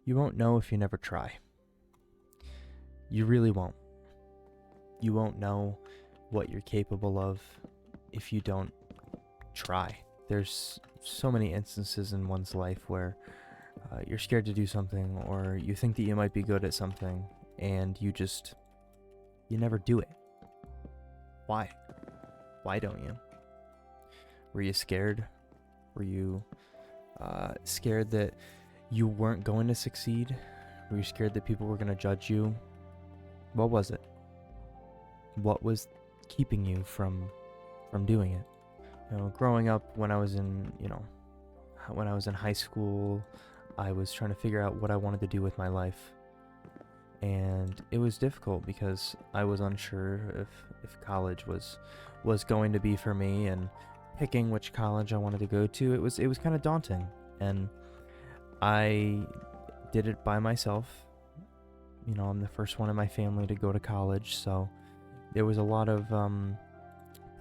You won't know if you never try. You really won't. You won't know what you're capable of if you don't try. There's so many instances in one's life where you're scared to do something, or you think that you might be good at something, and you never do it. Why? Why don't you? Were you scared? Were you scared that you weren't going to succeed? Were you scared that people were going to judge you? What was it? What was keeping you from doing it? Growing up, when I was in high school, I was trying to figure out what I wanted to do with my life. And it was difficult because I was unsure if college was going to be for me, and picking which college I wanted to go to, it was kind of daunting. And I did it by myself. I'm the first one in my family to go to college, so there was a lot of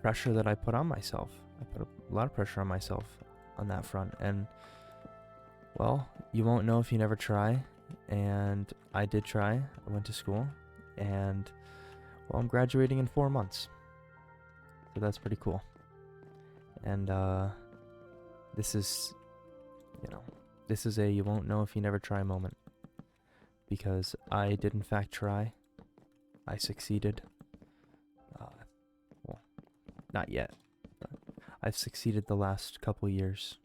pressure that I put on myself. I put a lot of pressure on myself on that front, and well, you won't know if you never try. And I did try. I went to school, and well, I'm graduating in 4 months, so that's pretty cool. And this is a you won't know if you never try moment, because I did in fact try. I succeeded. Well, not yet, but I've succeeded the last couple years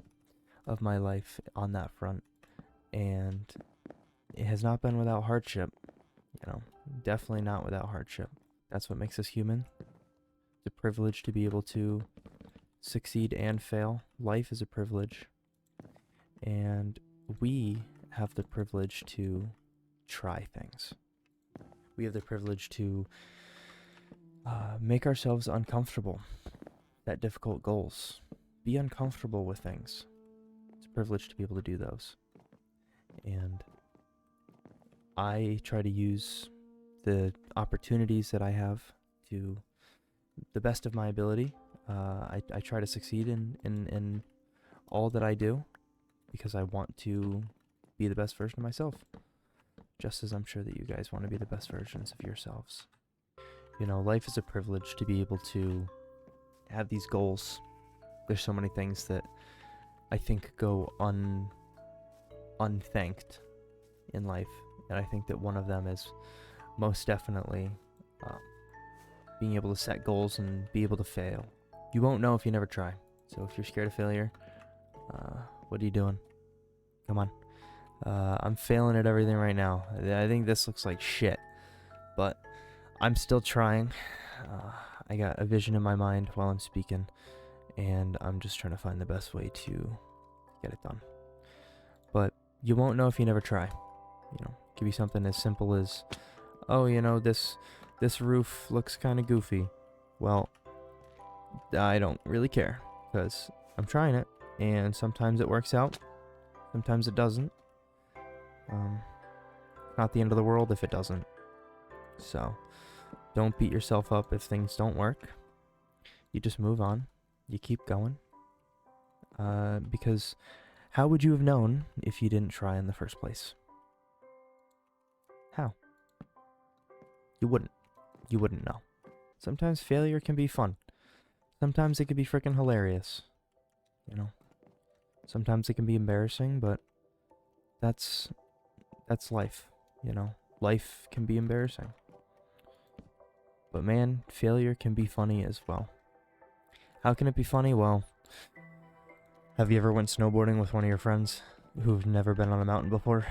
of my life on that front, and it has not been without hardship. Definitely not without hardship. That's what makes us human. It's a privilege to be able to succeed and fail. Life is a privilege, and we have the privilege to try things. We have the privilege to make ourselves uncomfortable, set difficult goals, be uncomfortable with things. It's a privilege to be able to do those. And I try to use the opportunities that I have to the best of my ability. I try to succeed in all that I do, because I want to be the best version of myself, just as I'm sure that you guys want to be the best versions of yourselves. Life is a privilege to be able to have these goals. There's so many things that I think go unthanked in life, and I think that one of them is most definitely being able to set goals and be able to fail. You won't know if you never try. So if you're scared of failure, what are you doing? Come on. I'm failing at everything right now. I think this looks like shit, but I'm still trying. I got a vision in my mind while I'm speaking, and I'm just trying to find the best way to get it done. But you won't know if you never try. It could be something as simple as, this roof looks kind of goofy. Well, I don't really care, because I'm trying it, and sometimes it works out, sometimes it doesn't. Not the end of the world if it doesn't. So don't beat yourself up if things don't work. You just move on. You keep going. Because how would you have known if you didn't try in the first place? How? You wouldn't. You wouldn't know. Sometimes failure can be fun. Sometimes it can be freaking hilarious. Sometimes it can be embarrassing, but that's life. Life can be embarrassing. But man, failure can be funny as well. How can it be funny? Well, have you ever went snowboarding with one of your friends who've never been on a mountain before?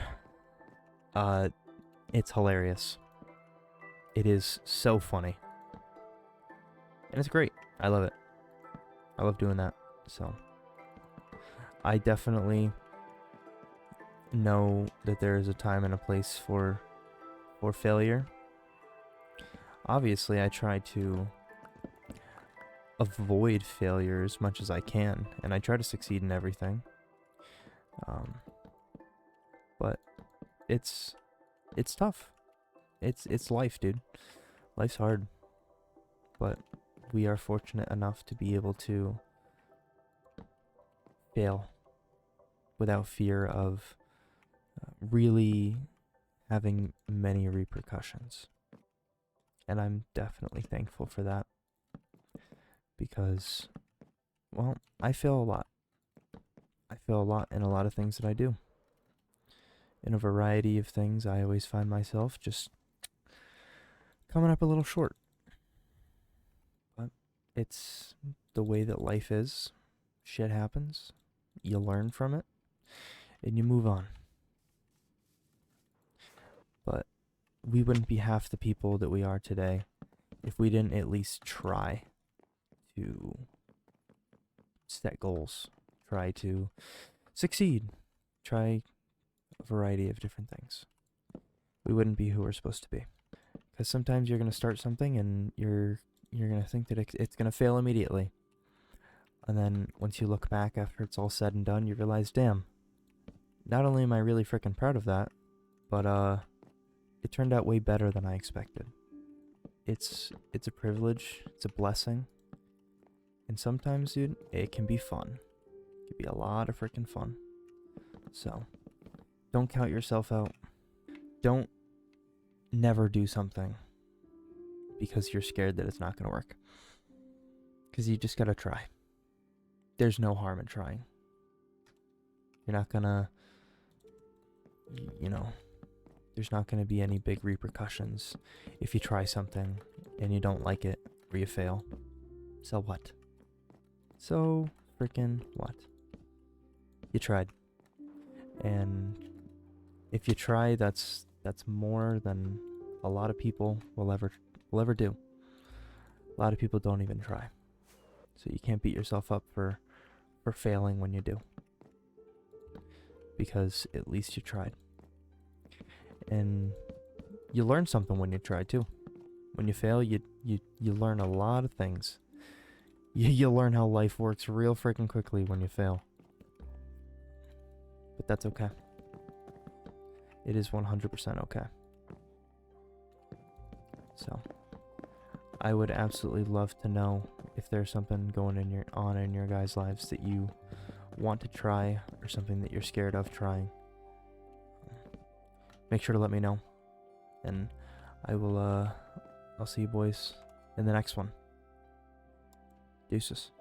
It's hilarious. It is so funny. And it's great. I love it. I love doing that. So I definitely know that there is a time and a place for failure. Obviously, I try to avoid failure as much as I can, and I try to succeed in everything. But it's tough. It's life, dude. Life's hard. But we are fortunate enough to be able to fail without fear of really having many repercussions. And I'm definitely thankful for that because, well, I fail a lot. I fail a lot in a lot of things that I do. In a variety of things, I always find myself just coming up a little short. But it's the way that life is. Shit happens. You learn from it, and you move on. But we wouldn't be half the people that we are today if we didn't at least try to set goals, try to succeed, try a variety of different things. We wouldn't be who we're supposed to be. Because sometimes you're going to start something and you're going to think that it's going to fail immediately. And then once you look back after it's all said and done, you realize, damn, not only am I really freaking proud of that, but it turned out way better than I expected. It's a privilege, it's a blessing. And sometimes, dude, it can be fun. It can be a lot of freaking fun. So, don't count yourself out. Don't never do something because you're scared that it's not going to work. Because you just got to try. There's no harm in trying. You're not going to, there's not going to be any big repercussions if you try something and you don't like it or you fail. So what? So freaking what? You tried. And if you try, that's more than a lot of people will ever do. A lot of people don't even try. So you can't beat yourself up for failing when you do. Because at least you tried. And you learn something when you try too. When you fail, you learn a lot of things. You learn how life works real freaking quickly when you fail. But that's okay. It is 100% okay. So, I would absolutely love to know if there's something going on in your guys' lives that you want to try or something that you're scared of trying. Make sure to let me know. And I'll see you boys in the next one. Deuces.